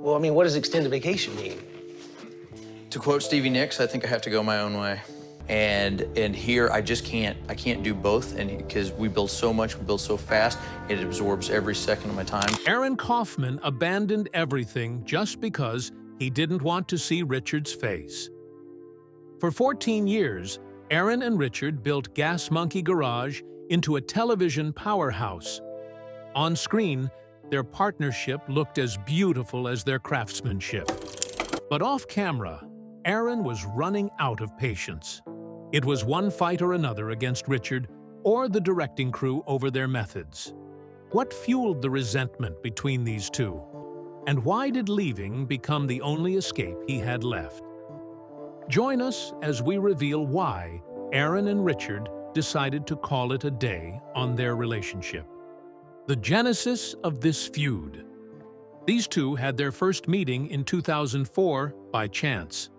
Well, I mean, what does extended vacation mean? To quote Stevie Nicks, I think I have to go my own way. And here I just can't, I can't do both, and because we build so much, we build so fast, it absorbs every second of my time. Aaron Kaufman abandoned everything just because he didn't want to see Richard's face. For 14 years, Aaron and Richard built Gas Monkey Garage into a television powerhouse. On screen, their partnership looked as beautiful as their craftsmanship. But off camera, Aaron was running out of patience. It was one fight or another against Richard or the directing crew over their methods. What fueled the resentment between these two? And why did leaving become the only escape he had left? Join us as we reveal why Aaron and Richard decided to call it a day on their relationship. The genesis of this feud. These two had their first meeting in 2004 by chance.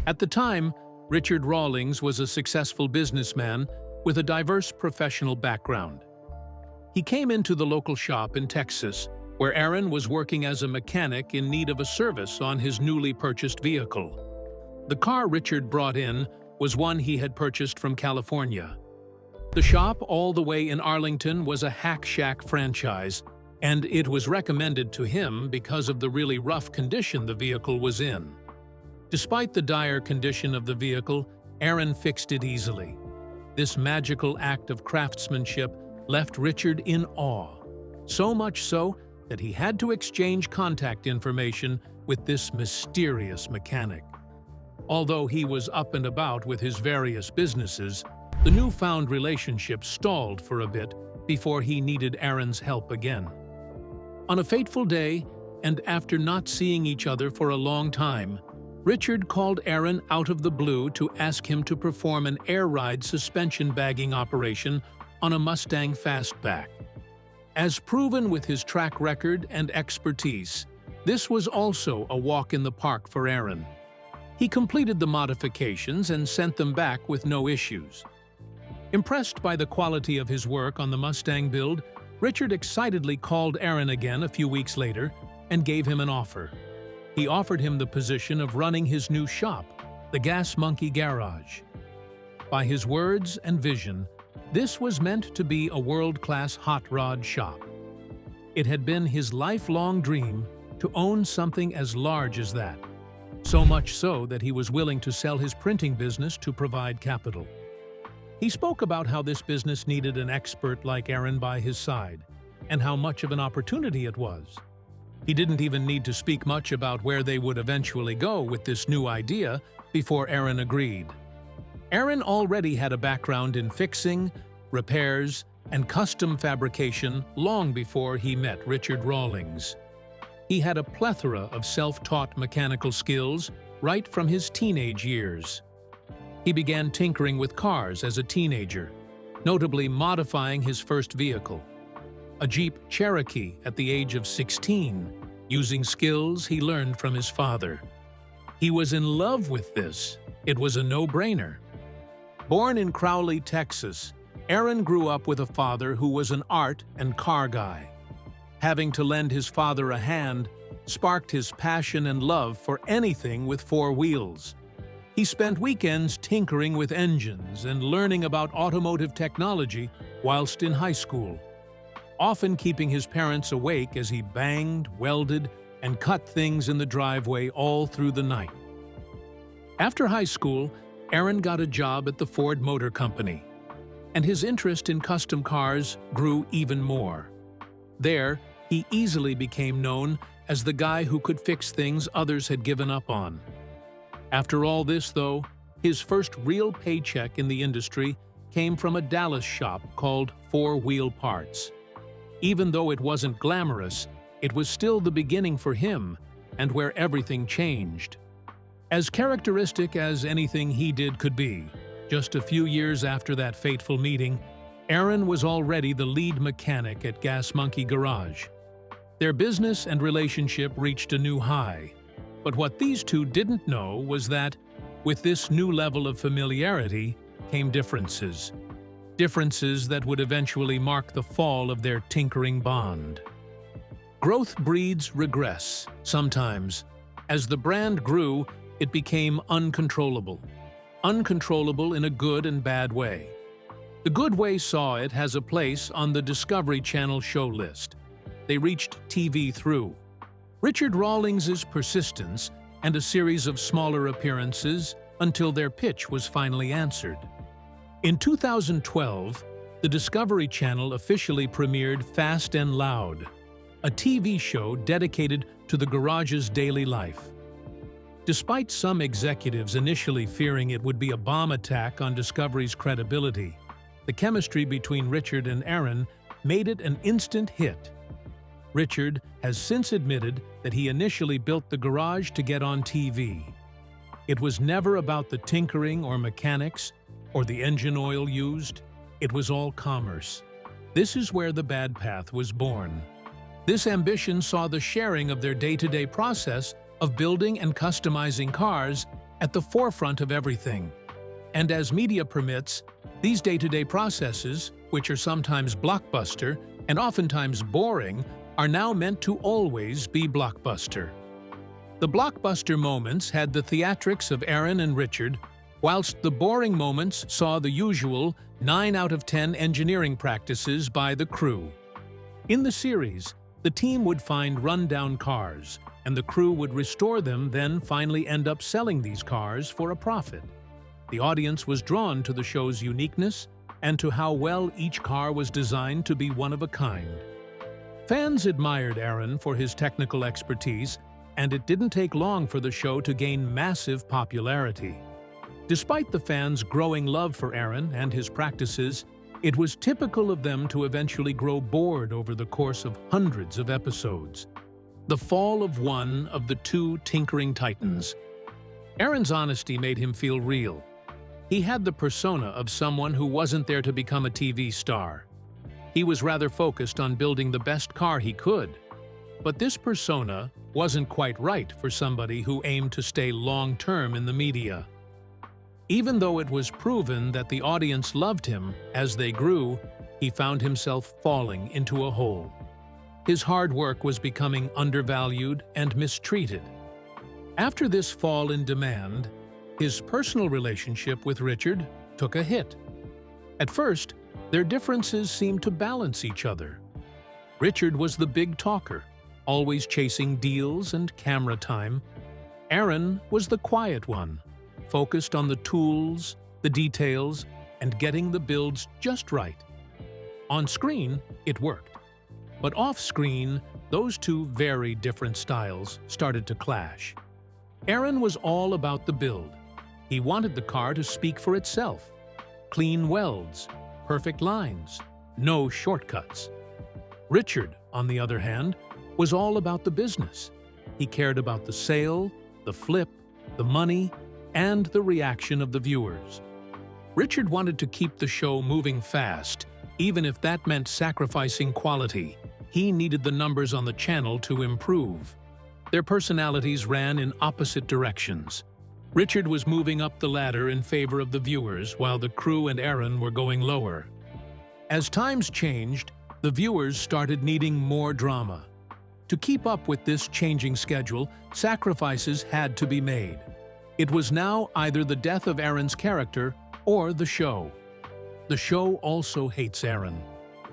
At the time, Richard Rawlings was a successful businessman with a diverse professional background. He came into the local shop in Texas, where Aaron was working as a mechanic in need of a service on his newly purchased vehicle. The car Richard brought in was one he had purchased from California. The shop, all the way in Arlington, was a Hack Shack franchise, and it was recommended to him because of the really rough condition the vehicle was in. Despite the dire condition of the vehicle, Aaron fixed it easily. This magical act of craftsmanship left Richard in awe, so much so that he had to exchange contact information with this mysterious mechanic. Although he was up and about with his various businesses, the newfound relationship stalled for a bit before he needed Aaron's help again. On a fateful day, and after not seeing each other for a long time, Richard called Aaron out of the blue to ask him to perform an air ride suspension bagging operation on a Mustang Fastback. As proven with his track record and expertise, this was also a walk in the park for Aaron. He completed the modifications and sent them back with no issues. Impressed by the quality of his work on the Mustang build, Richard excitedly called Aaron again a few weeks later and gave him an offer. He offered him the position of running his new shop, the Gas Monkey Garage. By his words and vision, this was meant to be a world-class hot rod shop. It had been his lifelong dream to own something as large as that, so much so that he was willing to sell his printing business to provide capital. He spoke about how this business needed an expert like Aaron by his side, and how much of an opportunity it was. He didn't even need to speak much about where they would eventually go with this new idea before Aaron agreed. Aaron already had a background in fixing, repairs, and custom fabrication long before he met Richard Rawlings. He had a plethora of self-taught mechanical skills right from his teenage years. He began tinkering with cars as a teenager, notably modifying his first vehicle, a Jeep Cherokee at the age of 16, using skills he learned from his father. He was in love with this. It was a no-brainer. Born in Crowley, Texas, Aaron grew up with a father who was an art and car guy. Having to lend his father a hand sparked his passion and love for anything with four wheels. He spent weekends tinkering with engines and learning about automotive technology whilst in high school, often keeping his parents awake as he banged, welded, and cut things in the driveway all through the night. After high school, Aaron got a job at the Ford Motor Company, and his interest in custom cars grew even more. There, he easily became known as the guy who could fix things others had given up on. After all this, though, his first real paycheck in the industry came from a Dallas shop called Four Wheel Parts. Even though it wasn't glamorous, it was still the beginning for him, and where everything changed. As characteristic as anything he did could be, just a few years after that fateful meeting, Aaron was already the lead mechanic at Gas Monkey Garage. Their business and relationship reached a new high. But what these two didn't know was that, with this new level of familiarity, came differences. Differences that would eventually mark the fall of their tinkering bond. growth breeds regress, sometimes. As the brand grew, it became uncontrollable. Uncontrollable in a good and bad way. The good way saw it has a place on the Discovery Channel show list. They reached TV through. Richard Rawlings's persistence and a series of smaller appearances until their pitch was finally answered. In 2012, the Discovery Channel officially premiered Fast and Loud, a TV show dedicated to the garage's daily life. Despite some executives initially fearing it would be a bomb attack on Discovery's credibility, the chemistry between Richard and Aaron made it an instant hit. Richard has since admitted that he initially built the garage to get on TV. It was never about the tinkering or mechanics or the engine oil used. It was all commerce. This is where the bad path was born. This ambition saw the sharing of their day-to-day process of building and customizing cars at the forefront of everything. And as media permits, these day-to-day processes, which are sometimes blockbuster and oftentimes boring, are now meant to always be blockbuster. The blockbuster moments had the theatrics of Aaron and Richard, whilst the boring moments saw the usual 9 out of 10 engineering practices by the crew. In the series, the team would find run-down cars, and the crew would restore them, then finally end up selling these cars for a profit. The audience was drawn to the show's uniqueness and to how well each car was designed to be one of a kind. Fans admired Aaron for his technical expertise, and it didn't take long for the show to gain massive popularity. Despite the fans' growing love for Aaron and his practices, it was typical of them to eventually grow bored over the course of hundreds of episodes. The fall of one of the two tinkering titans. Aaron's honesty made him feel real. He had the persona of someone who wasn't there to become a TV star. He was rather focused on building the best car he could. But this persona wasn't quite right for somebody who aimed to stay long-term in the media. Even though it was proven that the audience loved him, as they grew, he found himself falling into a hole. His hard work was becoming undervalued and mistreated. After this fall in demand, his personal relationship with Richard took a hit. At first, their differences seemed to balance each other. Richard was the big talker, always chasing deals and camera time. Aaron was the quiet one, focused on the tools, the details, and getting the builds just right. On screen, it worked. But off-screen, those two very different styles started to clash. Aaron was all about the build. He wanted the car to speak for itself. Clean welds, perfect lines, no shortcuts. Richard, on the other hand, was all about the business. He cared about the sale, the flip, the money, and the reaction of the viewers. Richard wanted to keep the show moving fast, even if that meant sacrificing quality. He needed the numbers on the channel to improve. Their personalities ran in opposite directions. Richard was moving up the ladder in favor of the viewers, while the crew and Aaron were going lower. As times changed, the viewers started needing more drama. To keep up with this changing schedule, sacrifices had to be made. It was now either the death of Aaron's character or the show. The show also hates Aaron.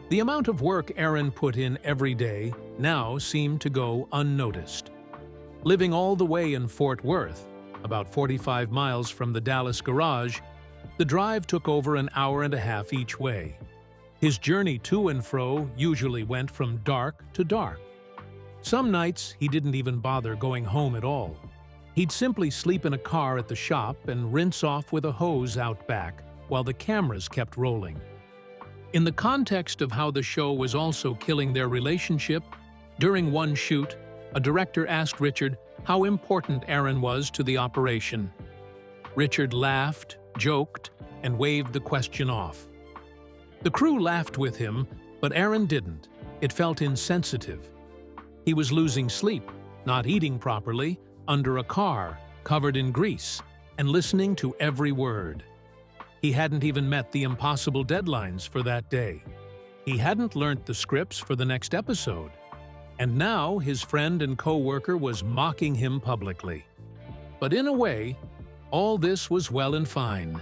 The amount of work Aaron put in every day now seemed to go unnoticed. Living all the way in Fort Worth, about 45 miles from the Dallas garage, the drive took over an hour and a half each way. His journey to and fro usually went from dark to dark. Some nights he didn't even bother going home at all. He'd simply sleep in a car at the shop and rinse off with a hose out back while the cameras kept rolling. In the context of how the show was also killing their relationship, during one shoot, a director asked Richard how important Aaron was to the operation. Richard laughed, joked, and waved the question off. The crew laughed with him, but Aaron didn't. It felt insensitive. He was losing sleep, not eating properly, under a car, covered in grease, and listening to every word. He hadn't even met the impossible deadlines for that day. He hadn't learnt the scripts for the next episode. And now his friend and co-worker was mocking him publicly. But in a way, all this was well and fine.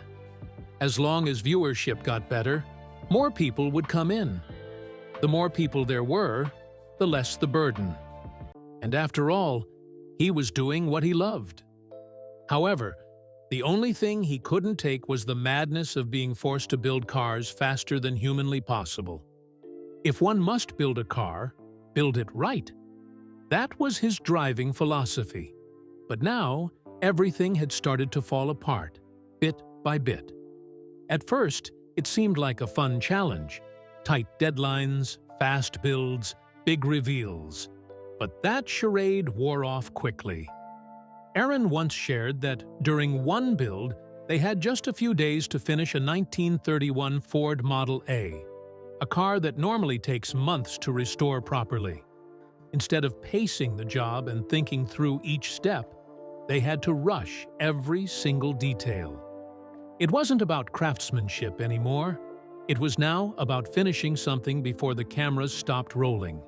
As long as viewership got better, more people would come in. The more people there were, the less the burden. And after all, he was doing what he loved. However, the only thing he couldn't take was the madness of being forced to build cars faster than humanly possible. If one must build a car, build it right. That was his driving philosophy. But now, everything had started to fall apart, bit by bit. At first, it seemed like a fun challenge. Tight deadlines, fast builds, big reveals. But that charade wore off quickly. Aaron once shared that during one build, they had just a few days to finish a 1931 Ford Model A, a car that normally takes months to restore properly. Instead of pacing the job and thinking through each step, they had to rush every single detail. It wasn't about craftsmanship anymore. It was now about finishing something before the cameras stopped rolling.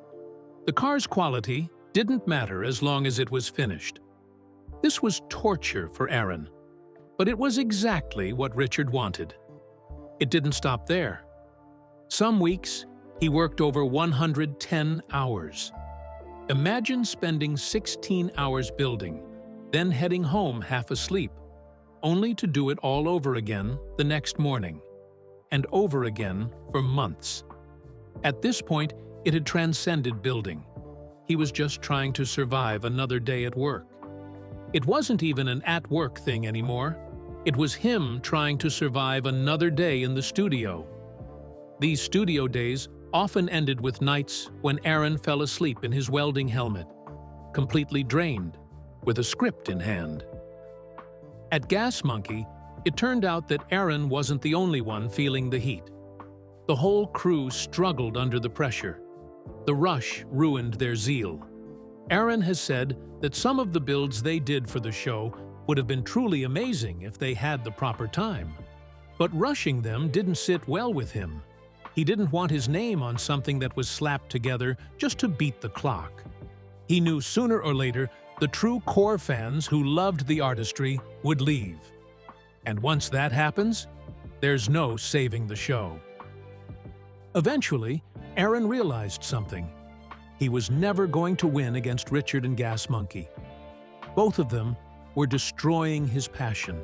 The car's quality didn't matter as long as it was finished. This was torture for Aaron, but it was exactly what Richard wanted. It didn't stop there. Some weeks, he worked over 110 hours. Imagine spending 16 hours building, then heading home half asleep, only to do it all over again the next morning, and over again for months. At this point, it had transcended building. He was just trying to survive another day at work. It wasn't even an at-work thing anymore. It was him trying to survive another day in the studio. These studio days often ended with nights when Aaron fell asleep in his welding helmet, completely drained, with a script in hand. At Gas Monkey, it turned out that Aaron wasn't the only one feeling the heat. The whole crew struggled under the pressure. The rush ruined their zeal. Aaron has said that some of the builds they did for the show would have been truly amazing if they had the proper time. But rushing them didn't sit well with him. He didn't want his name on something that was slapped together just to beat the clock. He knew sooner or later the true core fans who loved the artistry would leave. And once that happens, there's no saving the show. Eventually, Aaron realized something. He was never going to win against Richard and Gas Monkey. Both of them were destroying his passion.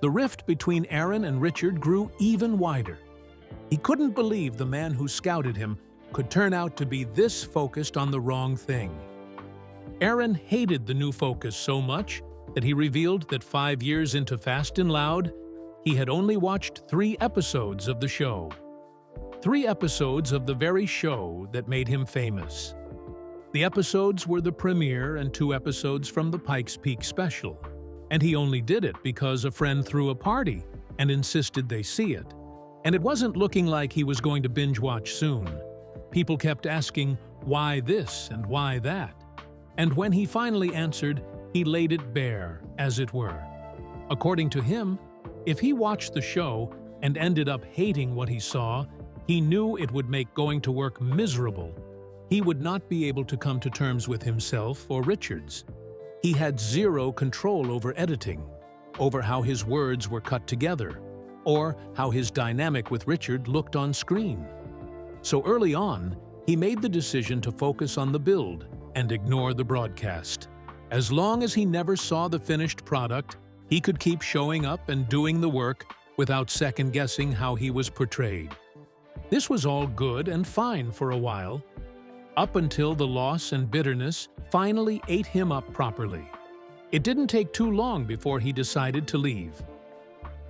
The rift between Aaron and Richard grew even wider. He couldn't believe the man who scouted him could turn out to be this focused on the wrong thing. Aaron hated the new focus so much that he revealed that 5 years into Fast and Loud, he had only watched 3 episodes of the show. 3 episodes of the very show that made him famous. The episodes were the premiere and 2 episodes from the Pikes Peak special, and he only did it because a friend threw a party and insisted they see it. And it wasn't looking like he was going to binge-watch soon. People kept asking, why this and why that? And when he finally answered, he laid it bare, as it were. According to him, if he watched the show and ended up hating what he saw, he knew it would make going to work miserable. He would not be able to come to terms with himself or Richards. He had zero control over editing, over how his words were cut together, or how his dynamic with Richard looked on screen. So early on, he made the decision to focus on the build and ignore the broadcast. As long as he never saw the finished product, he could keep showing up and doing the work without second-guessing how he was portrayed. This was all good and fine for a while, up until the loss and bitterness finally ate him up properly. It didn't take too long before he decided to leave.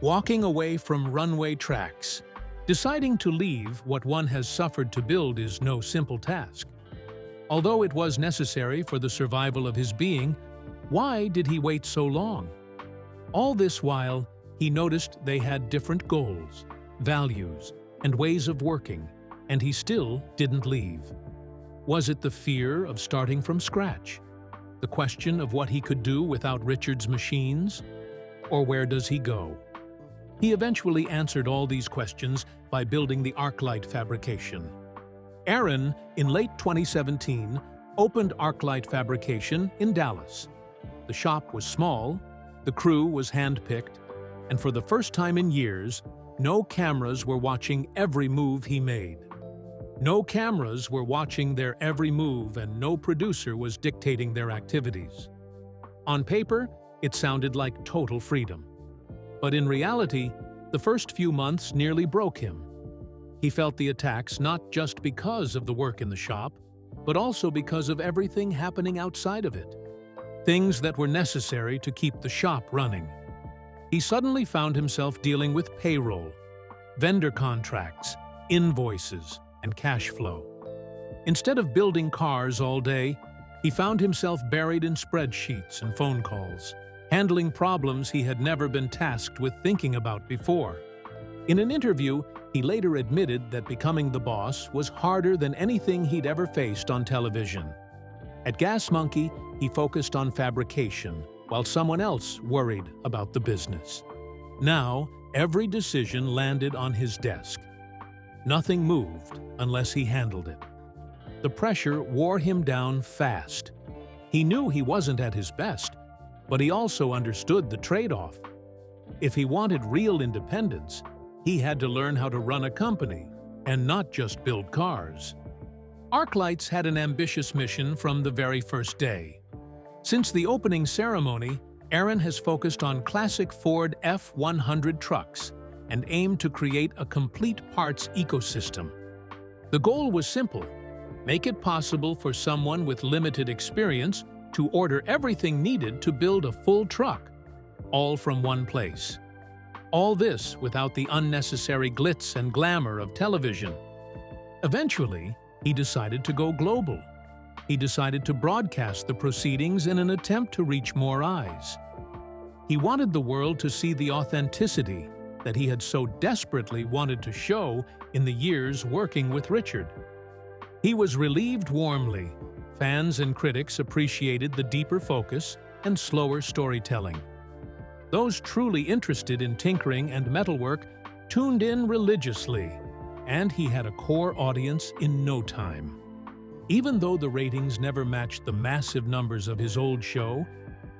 Walking away from runway tracks, deciding to leave what one has suffered to build is no simple task. Although it was necessary for the survival of his being, why did he wait so long? All this while, he noticed they had different goals, values, and ways of working, and he still didn't leave. Was it the fear of starting from scratch? The question of what he could do without Richard's machines? Or where does he go? He eventually answered all these questions by building the Arclight fabrication. Aaron, in late 2017, opened Arclight Fabrication in Dallas. The shop was small, the crew was hand-picked, and for the first time in years, no cameras were watching every move he made. No cameras were watching their every move, and no producer was dictating their activities. On paper, it sounded like total freedom. But in reality, the first few months nearly broke him. He felt the attacks not just because of the work in the shop, but also because of everything happening outside of it. Things that were necessary to keep the shop running. He suddenly found himself dealing with payroll, vendor contracts, invoices, and cash flow. Instead of building cars all day, he found himself buried in spreadsheets and phone calls, handling problems he had never been tasked with thinking about before. In an interview, he later admitted that becoming the boss was harder than anything he'd ever faced on television. At Gas Monkey, he focused on fabrication, while someone else worried about the business. Now, every decision landed on his desk. Nothing moved unless he handled it. The pressure wore him down fast. He knew he wasn't at his best, but he also understood the trade-off. If he wanted real independence, he had to learn how to run a company and not just build cars. Arclights had an ambitious mission from the very first day. Since the opening ceremony, Aaron has focused on classic Ford F-100 trucks and aimed to create a complete parts ecosystem. The goal was simple: make it possible for someone with limited experience to order everything needed to build a full truck, all from one place. All this without the unnecessary glitz and glamour of television. Eventually, he decided to go global. He decided to broadcast the proceedings in an attempt to reach more eyes. He wanted the world to see the authenticity that he had so desperately wanted to show in the years working with Richard. He was relieved warmly. Fans and critics appreciated the deeper focus and slower storytelling. Those truly interested in tinkering and metalwork tuned in religiously, and he had a core audience in no time. Even though the ratings never matched the massive numbers of his old show,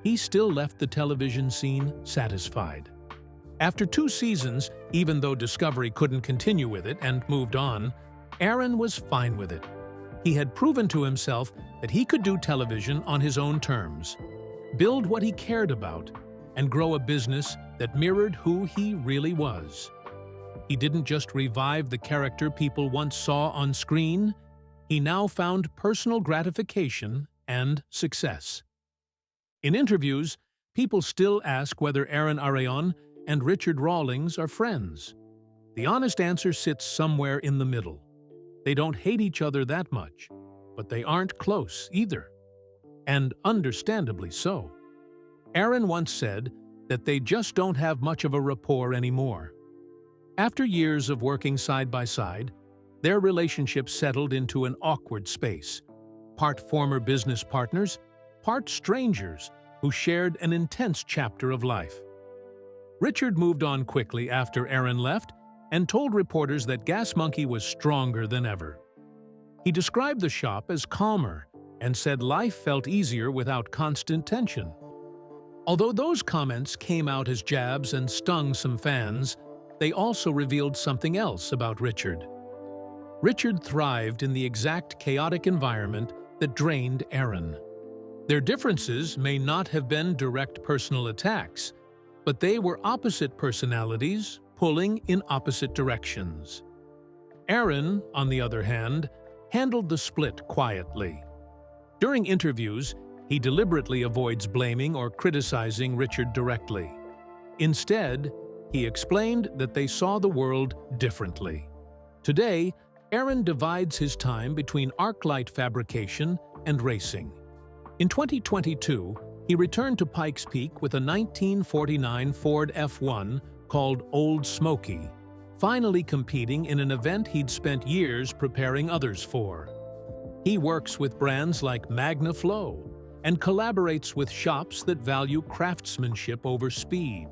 he still left the television scene satisfied. After 2 seasons, even though Discovery couldn't continue with it and moved on, Aaron was fine with it. He had proven to himself that he could do television on his own terms, build what he cared about, and grow a business that mirrored who he really was. He didn't just revive the character people once saw on screen, he now found personal gratification and success. In interviews, people still ask whether Aaron Aragon and Richard Rawlings are friends. The honest answer sits somewhere in the middle. They don't hate each other that much, but they aren't close either. And understandably so. Aaron once said that they just don't have much of a rapport anymore. After years of working side by side, their relationship settled into an awkward space. Part former business partners, part strangers who shared an intense chapter of life. Richard moved on quickly after Aaron left and told reporters that Gas Monkey was stronger than ever. He described the shop as calmer and said life felt easier without constant tension. Although those comments came out as jabs and stung some fans, they also revealed something else about Richard. Richard thrived in the exact chaotic environment that drained Aaron. Their differences may not have been direct personal attacks, but they were opposite personalities pulling in opposite directions. Aaron, on the other hand, handled the split quietly. During interviews, he deliberately avoids blaming or criticizing Richard directly. Instead, he explained that they saw the world differently. Today, Aaron divides his time between Arclight fabrication and racing. In 2022, he returned to Pikes Peak with a 1949 Ford F1 called Old Smoky, finally competing in an event he'd spent years preparing others for. He works with brands like MagnaFlow and collaborates with shops that value craftsmanship over speed.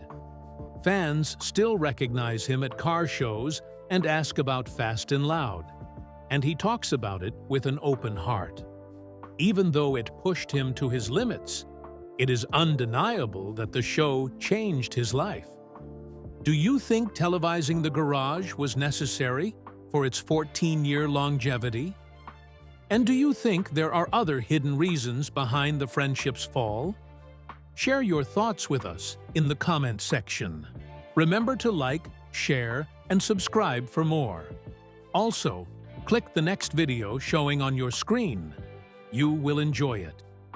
Fans still recognize him at car shows and ask about Fast and Loud, and he talks about it with an open heart. even though it pushed him to his limits, it is undeniable that the show changed his life. Do you think televising The Garage was necessary for its 14-year longevity? And do you think there are other hidden reasons behind the friendship's fall? Share your thoughts with us in the comment section. Remember to like, share, and subscribe for more. Also, click the next video showing on your screen. You will enjoy it.